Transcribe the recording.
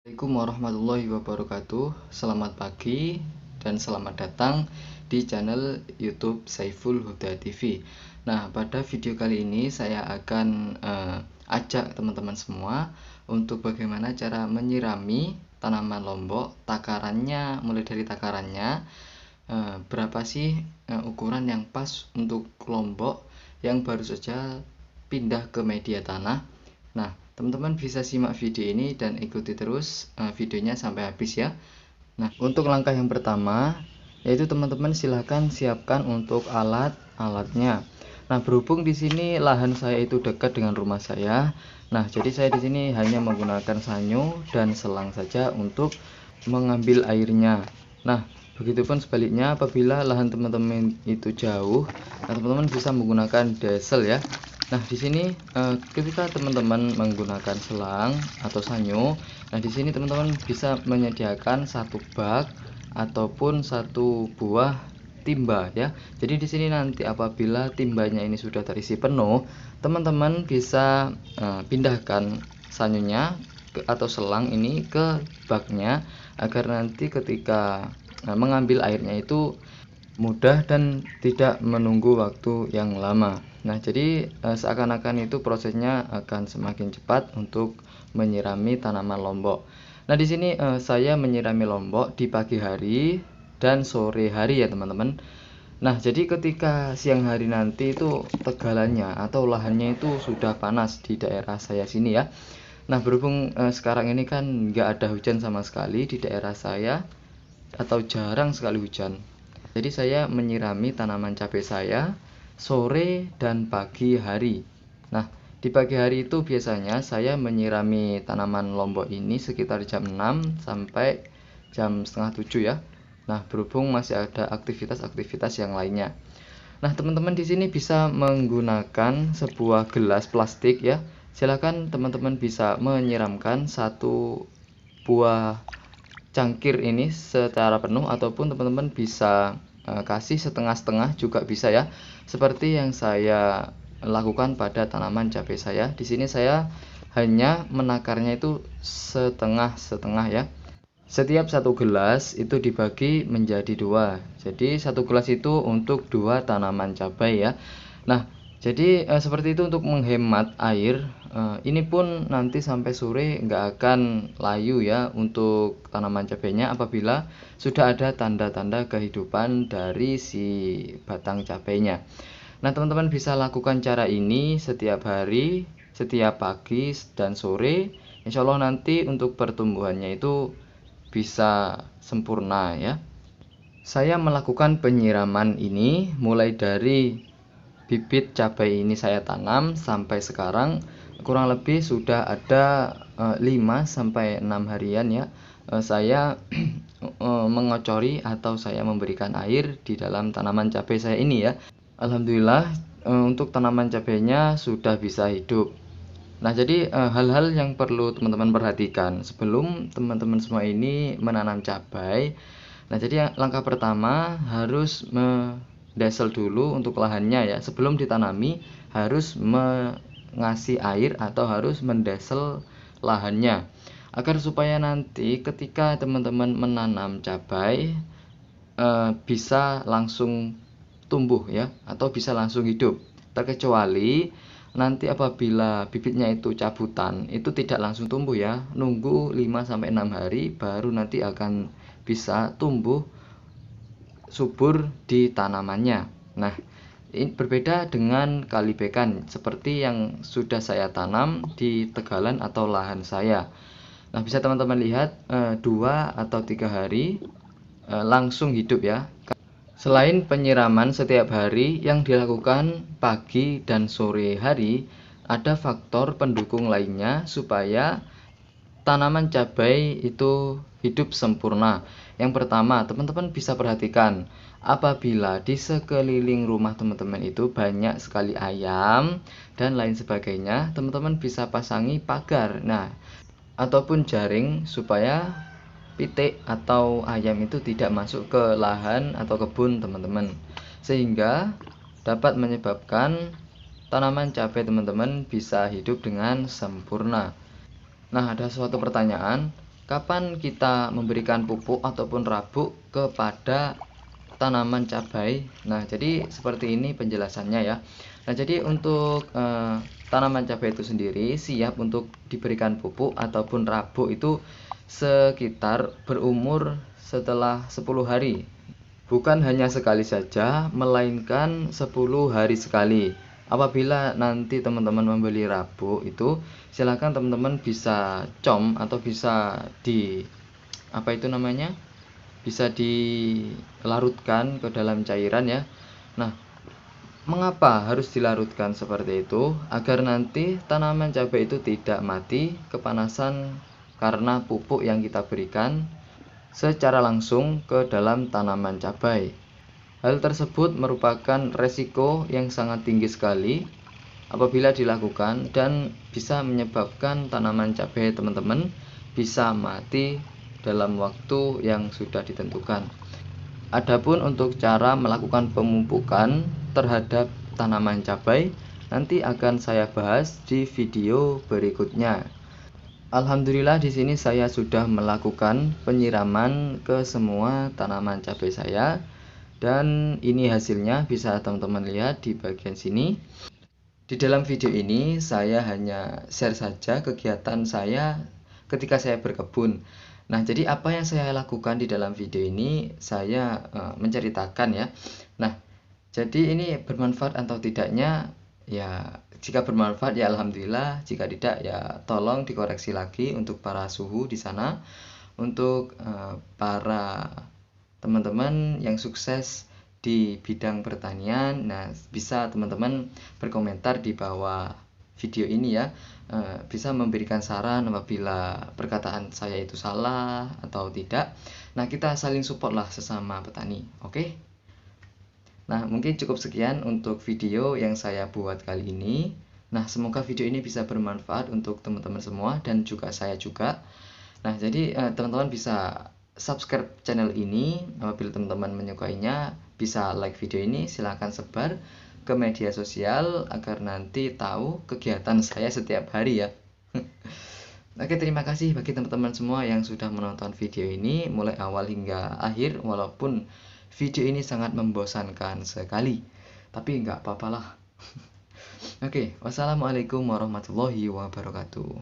Assalamualaikum warahmatullahi wabarakatuh. Selamat pagi dan selamat datang di channel YouTube Saiful Huda TV. Nah, pada video kali ini saya akan ajak teman-teman semua untuk bagaimana cara menyirami tanaman lombok. Takarannya, mulai dari takarannya, berapa sih ukuran yang pas untuk lombok yang baru saja pindah ke media tanah. Nah, teman-teman bisa simak video ini dan ikuti terus videonya sampai habis ya. Nah, untuk langkah yang pertama yaitu teman-teman silahkan siapkan untuk alat-alatnya. Nah, berhubung di sini lahan saya itu dekat dengan rumah saya. Nah, jadi saya di sini hanya menggunakan sanyo dan selang saja untuk mengambil airnya. Nah, begitupun sebaliknya apabila lahan teman-teman itu jauh, nah teman-teman bisa menggunakan diesel ya. Nah, di sini ketika teman-teman menggunakan selang atau sanyo, nah di sini teman-teman bisa menyediakan satu bak ataupun satu buah timba ya. Jadi di sini nanti apabila timbanya ini sudah terisi penuh, teman-teman bisa pindahkan sanyonya atau selang ini ke baknya agar nanti ketika mengambil airnya itu mudah dan tidak menunggu waktu yang lama. Nah, jadi seakan-akan itu prosesnya akan semakin cepat untuk menyirami tanaman lombok. Nah, di sini saya menyirami lombok di pagi hari dan sore hari ya, teman-teman. Nah, jadi ketika siang hari nanti itu tegalannya atau lahannya itu sudah panas di daerah saya sini ya. Nah, berhubung sekarang ini kan nggak ada hujan sama sekali di daerah saya atau jarang sekali hujan. Jadi saya menyirami tanaman cabai saya sore dan pagi hari. Nah, di pagi hari itu biasanya saya menyirami tanaman lombok ini sekitar jam 6 sampai jam setengah 7 ya. Nah, berhubung masih ada aktivitas-aktivitas yang lainnya. Nah, teman-teman di sini bisa menggunakan sebuah gelas plastik ya. Silakan teman-teman bisa menyiramkan satu buah cangkir ini secara penuh ataupun teman-teman bisa kasih setengah-setengah juga bisa ya. Seperti yang saya lakukan pada tanaman cabai saya. Di sini saya hanya menakarnya itu setengah-setengah ya. Setiap satu gelas itu dibagi menjadi dua. Jadi satu gelas itu untuk dua tanaman cabai ya. Nah, jadi seperti itu untuk menghemat air. Ini pun nanti sampai sore nggak akan layu ya untuk tanaman cabainya apabila sudah ada tanda-tanda kehidupan dari si batang cabainya. Nah, teman-teman bisa lakukan cara ini setiap hari, setiap pagi dan sore. Insya Allah nanti untuk pertumbuhannya itu bisa sempurna ya. Saya melakukan penyiraman ini mulai dari bibit cabai ini saya tanam sampai sekarang kurang lebih sudah ada 5 sampai 6 harian ya. Saya mengocori atau saya memberikan air di dalam tanaman cabai saya ini ya. Alhamdulillah untuk tanaman cabainya sudah bisa hidup. Nah, jadi hal-hal yang perlu teman-teman perhatikan sebelum teman-teman semua ini menanam cabai. Nah, jadi langkah pertama harus mendesel dulu untuk lahannya ya. Sebelum ditanami harus mengasih air atau harus mendesel lahannya. Agar supaya nanti ketika teman-teman menanam cabai bisa langsung tumbuh ya atau bisa langsung hidup. Terkecuali nanti apabila bibitnya itu cabutan, itu tidak langsung tumbuh ya. Nunggu 5 sampai 6 hari baru nanti akan bisa tumbuh subur di tanamannya. Nah, ini berbeda dengan kalibekan seperti yang sudah saya tanam di tegalan atau lahan saya. Nah, bisa teman-teman lihat 2 atau 3 hari langsung hidup ya. Selain penyiraman setiap hari yang dilakukan pagi dan sore hari, ada faktor pendukung lainnya supaya tanaman cabai itu hidup sempurna. Yang pertama, teman-teman bisa perhatikan apabila di sekeliling rumah teman-teman itu banyak sekali ayam dan lain sebagainya, teman-teman bisa pasangi pagar. Nah, ataupun jaring supaya pitik atau ayam itu tidak masuk ke lahan atau kebun teman-teman, sehingga dapat menyebabkan tanaman cabai teman-teman bisa hidup dengan sempurna. Nah, ada suatu pertanyaan, kapan kita memberikan pupuk ataupun rabuk kepada tanaman cabai. Nah, jadi seperti ini penjelasannya ya. Nah, jadi untuk tanaman cabai itu sendiri siap untuk diberikan pupuk ataupun rabuk itu sekitar berumur setelah 10 hari. Bukan hanya sekali saja, melainkan 10 hari sekali. Apabila nanti teman-teman membeli rabuk itu, silakan teman-teman bisa atau bisa bisa dilarutkan ke dalam cairan ya. Nah, mengapa harus dilarutkan seperti itu? Agar nanti tanaman cabai itu tidak mati kepanasan karena pupuk yang kita berikan secara langsung ke dalam tanaman cabai. Hal tersebut merupakan resiko yang sangat tinggi sekali apabila dilakukan dan bisa menyebabkan tanaman cabai teman-teman bisa mati dalam waktu yang sudah ditentukan. Adapun untuk cara melakukan pemupukan terhadap tanaman cabai nanti akan saya bahas di video berikutnya. Alhamdulillah di sini saya sudah melakukan penyiraman ke semua tanaman cabai saya dan ini hasilnya bisa teman-teman lihat di bagian sini. Di dalam video ini saya hanya share saja kegiatan saya ketika saya berkebun. Nah, jadi apa yang saya lakukan di dalam video ini saya menceritakan ya. Nah, jadi ini bermanfaat atau tidaknya ya, jika bermanfaat ya alhamdulillah, jika tidak ya tolong dikoreksi lagi untuk para suhu di sana, untuk para teman-teman yang sukses di bidang pertanian. Nah, bisa teman-teman berkomentar di bawah video ini ya, bisa memberikan saran apabila perkataan saya itu salah atau tidak. Nah, kita saling support lah sesama petani, oke? Nah, mungkin cukup sekian untuk video yang saya buat kali ini. Nah, semoga video ini bisa bermanfaat untuk teman-teman semua dan juga saya juga. Nah, jadi teman-teman bisa subscribe channel ini. Apabila teman-teman menyukainya, bisa like video ini, silahkan sebar ke media sosial agar nanti tahu kegiatan saya setiap hari ya. Oke, terima kasih bagi teman-teman semua yang sudah menonton video ini mulai awal hingga akhir, walaupun video ini sangat membosankan sekali, tapi nggak apa-apalah. Oke, wassalamualaikum warahmatullahi wabarakatuh.